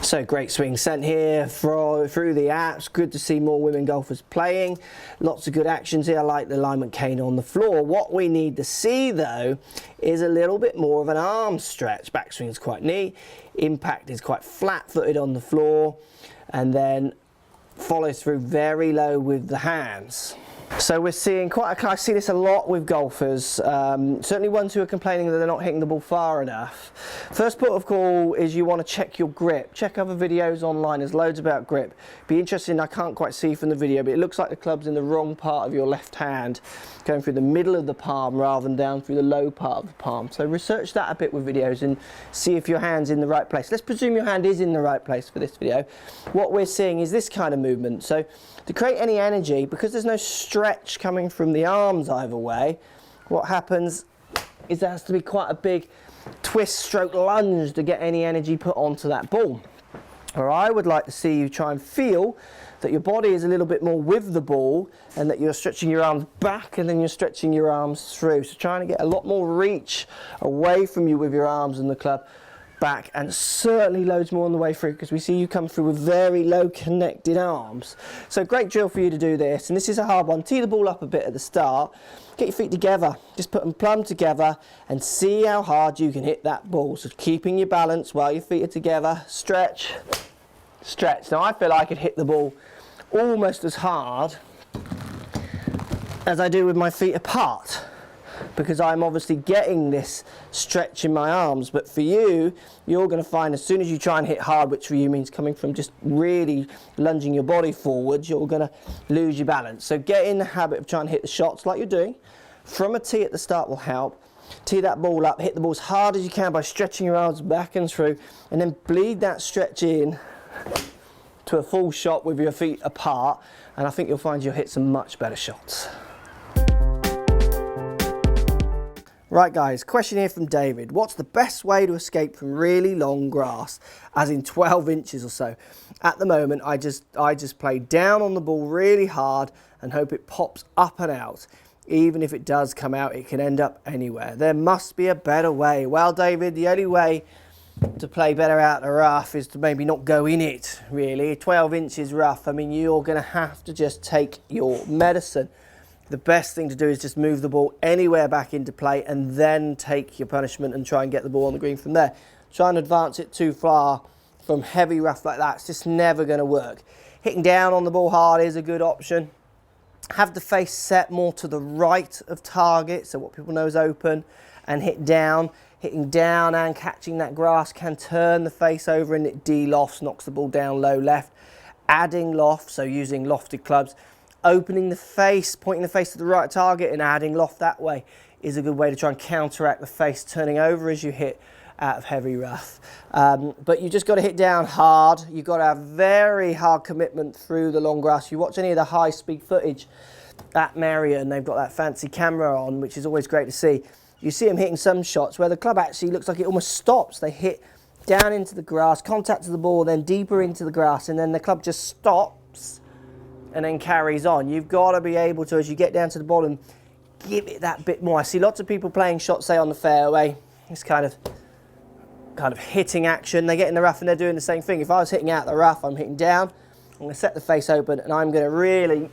So great swing sent here through the apps. Good to see more women golfers playing. Lots of good actions here. I like the alignment cane on the floor. What we need to see though is a little bit more of an arm stretch. Backswing is quite neat. Impact is quite flat-footed on the floor, and then follows through very low with the hands. So we're seeing I see this a lot with golfers, certainly ones who are complaining that they're not hitting the ball far enough. First port of call is you want to check your grip. Check other videos online, there's loads about grip. Be interesting, I can't quite see from the video, but it looks like the club's in the wrong part of your left hand, going through the middle of the palm rather than down through the low part of the palm. So research that a bit with videos and see if your hand's in the right place. Let's presume your hand is in the right place for this video. What we're seeing is this kind of movement. So to create any energy, because there's no stretch coming from the arms either way, what happens is there has to be quite a big twist stroke lunge to get any energy put onto that ball. Or I would like to see you try and feel that your body is a little bit more with the ball and that you're stretching your arms back and then you're stretching your arms through. So trying to get a lot more reach away from you with your arms and the club back, and certainly loads more on the way through, because we see you come through with very low connected arms. So great drill for you to do this, and this is a hard one. Tee the ball up a bit at the start, get your feet together, just put them plumb together and see how hard you can hit that ball. So keeping your balance while your feet are together, stretch, stretch. Now I feel I could hit the ball almost as hard as I do with my feet apart, because I'm obviously getting this stretch in my arms. But for you, you're going to find as soon as you try and hit hard, which for you means coming from just really lunging your body forwards, you're going to lose your balance. So get in the habit of trying to hit the shots like you're doing. From a tee at the start will help. Tee that ball up, hit the ball as hard as you can by stretching your arms back and through, and then bleed that stretch in to a full shot with your feet apart, and I think you'll find you'll hit some much better shots. Right guys, question here from David. What's the best way to escape from really long grass, as in 12 inches or so? At the moment, I just play down on the ball really hard and hope it pops up and out. Even if it does come out, it can end up anywhere. There must be a better way. Well, David, the only way to play better out the rough is to maybe not go in it, really. 12 inches rough, I mean, you're going to have to just take your medicine. The best thing to do is just move the ball anywhere back into play and then take your punishment and try and get the ball on the green from there. Try and advance it too far from heavy rough like that, it's just never going to work. Hitting down on the ball hard is a good option. Have the face set more to the right of target, so what people know is open, and hit down. Hitting down and catching that grass can turn the face over and it de-lofts, knocks the ball down low left. Adding loft, so using lofted clubs. Opening the face, pointing the face to the right target and adding loft that way is a good way to try and counteract the face turning over as you hit out of heavy rough. But you just got to hit down hard. You've got to have very hard commitment through the long grass. You watch any of the high speed footage at Marion, they've got that fancy camera on, which is always great to see. You see them hitting some shots where the club actually looks like it almost stops. They hit down into the grass, contact to the ball, then deeper into the grass, and then the club just stops and then carries on. You've got to be able to, as you get down to the bottom, give it that bit more. I see lots of people playing shots, say on the fairway, it's kind of hitting action. They get in the rough and they're doing the same thing. If I was hitting out the rough, I'm hitting down, I'm going to set the face open and I'm going to really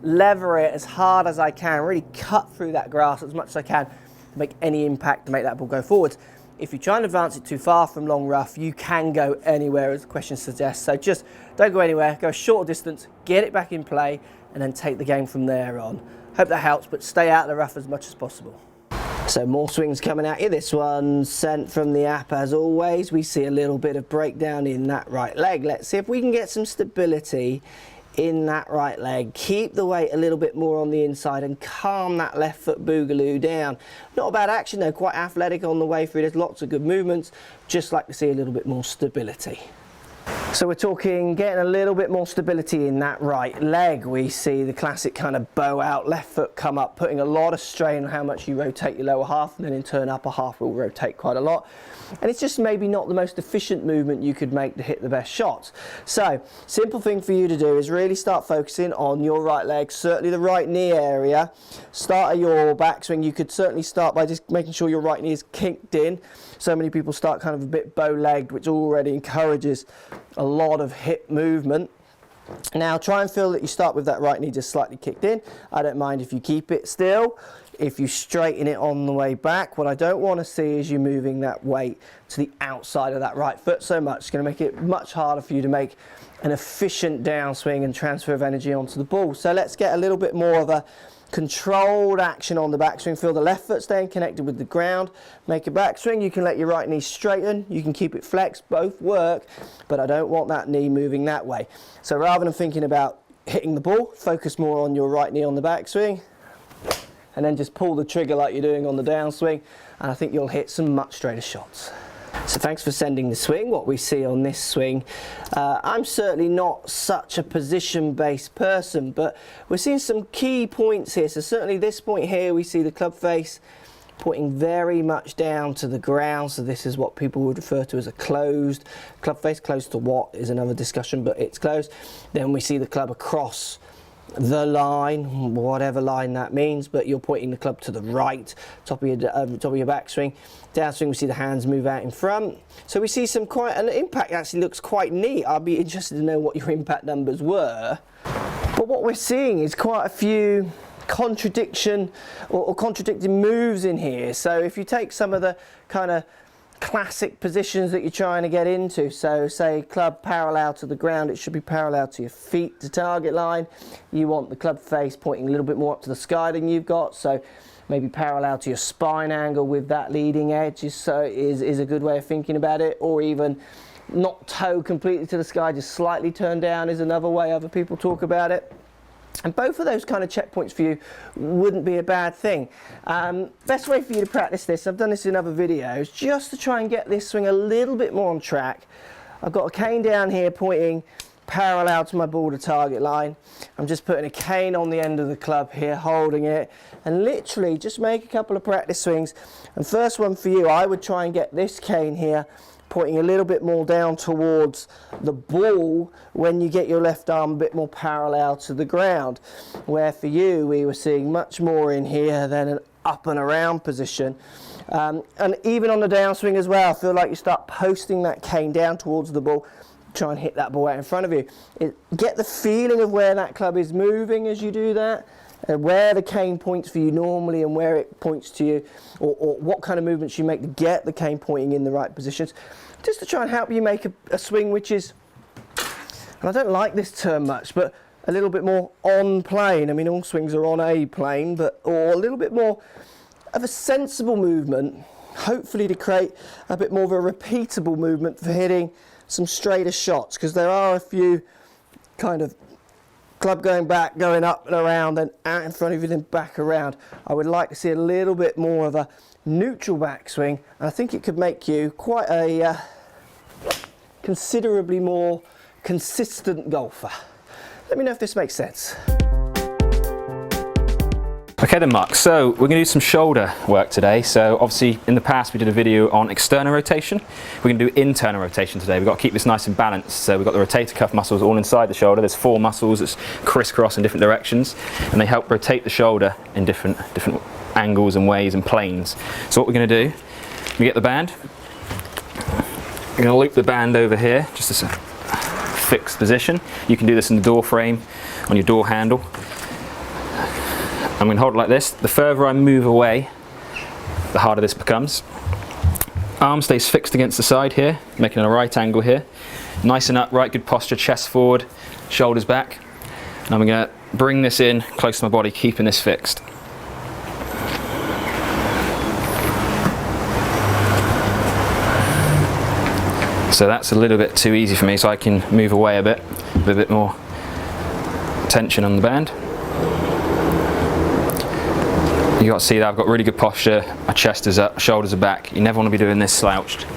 lever it as hard as I can, really cut through that grass as much as I can to make any impact to make that ball go forwards. If you try and advance it too far from long rough, you can go anywhere, as the question suggests. So just don't go anywhere, go a short distance, get it back in play, and then take the game from there on. Hope that helps, but stay out of the rough as much as possible. So more swings coming at you. This one sent from the app as always. We see a little bit of breakdown in that right leg. Let's see if we can get some stability in that right leg. Keep the weight a little bit more on the inside and calm that left foot boogaloo down. Not a bad action though, quite athletic on the way through. There's lots of good movements. Just like to see a little bit more stability. So we're talking getting a little bit more stability in that right leg. We see the classic kind of bow out, left foot come up, putting a lot of strain on how much you rotate your lower half, and then in turn upper half will rotate quite a lot. And it's just maybe not the most efficient movement you could make to hit the best shots. So simple thing for you to do is really start focusing on your right leg, certainly the right knee area. Start at your backswing. You could certainly start by just making sure your right knee is kicked in. So many people start kind of a bit bow-legged, which already encourages a lot of hip movement. Now try and feel that you start with that right knee just slightly kicked in. I don't mind if you keep it still, if you straighten it on the way back. What I don't want to see is you moving that weight to the outside of that right foot so much. It's going to make it much harder for you to make an efficient downswing and transfer of energy onto the ball. So let's get a little bit more of a controlled action on the backswing. Feel the left foot staying connected with the ground. Make a backswing. You can let your right knee straighten. You can keep it flexed. Both work, but I don't want that knee moving that way. So rather than thinking about hitting the ball, focus more on your right knee on the backswing, and then just pull the trigger like you're doing on the downswing, and I think you'll hit some much straighter shots. So thanks for sending the swing. What we see on this swing, I'm certainly not such a position-based person, but we're seeing some key points here. So certainly this point here, we see the club face pointing very much down to the ground. So this is what people would refer to as a closed club face. Closed to what is another discussion, but it's closed. Then we see the club across the line, whatever line that means, but you're pointing the club to the right, top of your backswing. Downswing, we see the hands move out in front. So we see some quite, and the impact actually looks quite neat. I'd be interested to know what your impact numbers were. But what we're seeing is quite a few contradicting moves in here. So if you take some of the kind of classic positions that you're trying to get into, so say club parallel to the ground, it should be parallel to your feet to target line. You want the club face pointing a little bit more up to the sky than you've got, so maybe parallel to your spine angle with that leading edge is a good way of thinking about it. Or even not toe completely to the sky, just slightly turned down is another way other people talk about it. And both of those kind of checkpoints for you wouldn't be a bad thing. Best way for you to practice this, I've done this in other videos, just to try and get this swing a little bit more on track. I've got a cane down here pointing parallel to my ball to target line. I'm just putting a cane on the end of the club here, holding it, and literally just make a couple of practice swings. And first one for you, I would try and get this cane here pointing a little bit more down towards the ball when you get your left arm a bit more parallel to the ground. Where for you, we were seeing much more in here than an up and around position. And even on the downswing as well, I feel like you start posting that cane down towards the ball, try and hit that ball out in front of you. Get the feeling of where that club is moving as you do that, and where the cane points for you normally and where it points to you, or what kind of movements you make to get the cane pointing in the right positions, just to try and help you make a swing which is, and I don't like this term much, but a little bit more on plane. I mean, all swings are on a plane, or a little bit more of a sensible movement, hopefully to create a bit more of a repeatable movement for hitting some straighter shots, because there are a few kind of club going back, going up and around, and out in front of you, then back around. I would like to see a little bit more of a neutral backswing, and I think it could make you quite a considerably more consistent golfer. Let me know if this makes sense. Okay then Mark, so we're going to do some shoulder work today. So obviously in the past we did a video on external rotation. We're going to do internal rotation today. We've got to keep this nice and balanced. So we've got the rotator cuff muscles all inside the shoulder. There's 4 muscles that crisscross in different directions, and they help rotate the shoulder in different angles and ways and planes. So what we're going to do, we get the band. We're going to loop the band over here, just as a fixed position. You can do this in the door frame, on your door handle. I'm going to hold it like this. The further I move away, the harder this becomes. Arm stays fixed against the side here, making a right angle here. Nice and upright, good posture, chest forward, shoulders back. And I'm going to bring this in close to my body, keeping this fixed. So that's a little bit too easy for me, so I can move away a bit, with a bit more tension on the band. You got to see that I've got really good posture, my chest is up, shoulders are back. You never want to be doing this slouched.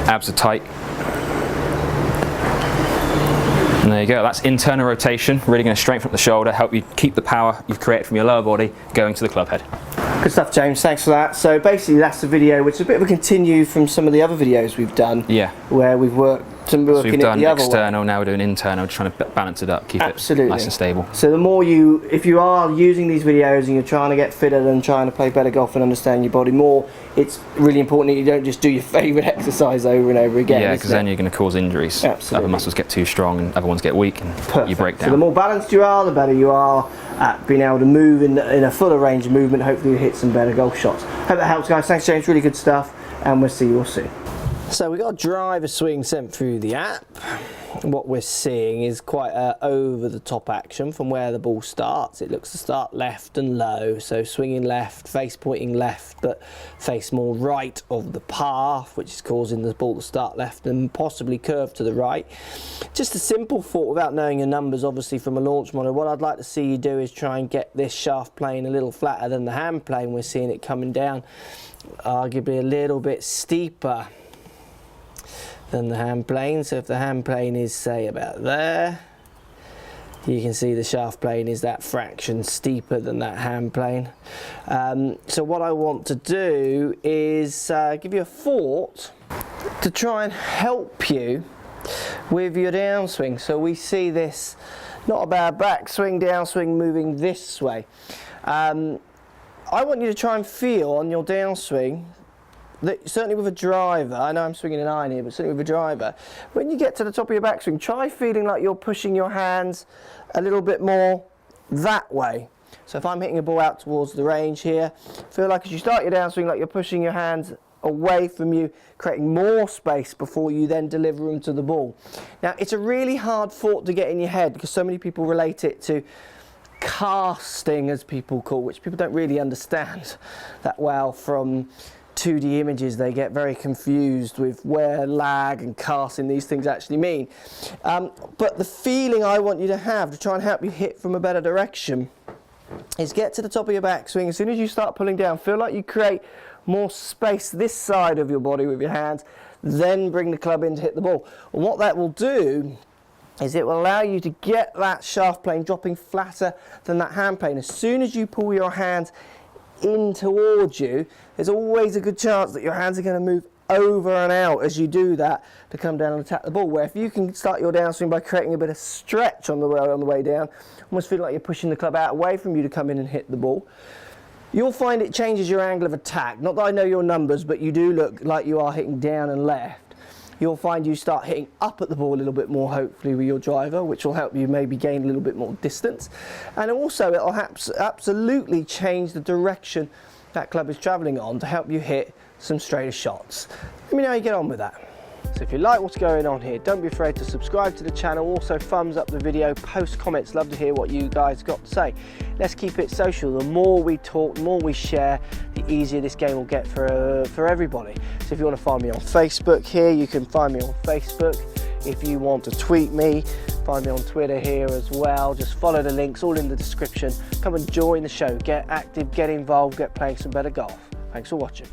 Abs are tight. there you go, that's internal rotation, really going to strengthen up the shoulder, help you keep the power you've created from your lower body going to the club head. Good stuff, James, thanks for that. So basically that's the video, which is a bit of a continue from some of the other videos we've done. Yeah. Where we've worked So we've done the other external, way. now we're doing internal, just trying to balance it up, keep Absolutely. it nice and stable. So the more if you are using these videos and you're trying to get fitter and trying to play better golf and understand your body more, it's really important that you don't just do your favourite exercise over and over again. Yeah, because then you're going to cause injuries. Absolutely. Other muscles get too strong and other ones get weak and Perfect. you break down. So the more balanced you are, the better you are at being able to move in a fuller range of movement. Hopefully you hit some better golf shots. Hope that helps, guys. Thanks, James. Really good stuff, and we'll see you all soon. So we got a driver swing sent through the app. What we're seeing is quite an over-the-top action from where the ball starts. It looks to start left and low, so swinging left, face pointing left, but face more right of the path, which is causing the ball to start left and possibly curve to the right. Just a simple thought without knowing your numbers, obviously, from a launch monitor. What I'd like to see you do is try and get this shaft plane a little flatter than the hand plane. We're seeing it coming down, arguably a little bit steeper than the hand plane. So if the hand plane is, say, about there, you can see the shaft plane is that fraction steeper than that hand plane. So what I want to do is give you a thought to try and help you with your downswing. So we see this, not a bad backswing, downswing moving this way. I want you to try and feel on your downswing, certainly with a driver, I know I'm swinging an iron here, but certainly with a driver, when you get to the top of your backswing, try feeling like you're pushing your hands a little bit more that way. So if I'm hitting a ball out towards the range here, feel like as you start your downswing, like you're pushing your hands away from you, creating more space before you then deliver them to the ball. Now, it's a really hard thought to get in your head because so many people relate it to casting, as people call, which people don't really understand that well from 2D images. They get very confused with where lag and casting these things actually mean. But the feeling I want you to have to try and help you hit from a better direction is get to the top of your backswing. As soon as you start pulling down, feel like you create more space this side of your body with your hands, then bring the club in to hit the ball. And what that will do is it will allow you to get that shaft plane dropping flatter than that hand plane. As soon as you pull your hands in towards you, there's always a good chance that your hands are going to move over and out as you do that to come down and attack the ball. Where if you can start your downswing by creating a bit of stretch on the way down, almost feel like you're pushing the club out away from you to come in and hit the ball, you'll find it changes your angle of attack. Not that I know your numbers, but you do look like you are hitting down and left. You'll find you start hitting up at the ball a little bit more, hopefully, with your driver, which will help you maybe gain a little bit more distance. And also, it'll absolutely change the direction that club is travelling on to help you hit some straighter shots. Let me know how you get on with that. So if you like what's going on here, don't be afraid to subscribe to the channel. Also, thumbs up the video, post comments. Love to hear what you guys got to say. Let's keep it social. The more we talk, the more we share, the easier this game will get for everybody. So if you want to find me on Facebook here, you can find me on Facebook. If you want to tweet me, find me on Twitter here as well. Just follow the links, all in the description. Come and join the show. Get active, get involved, get playing some better golf. Thanks for watching.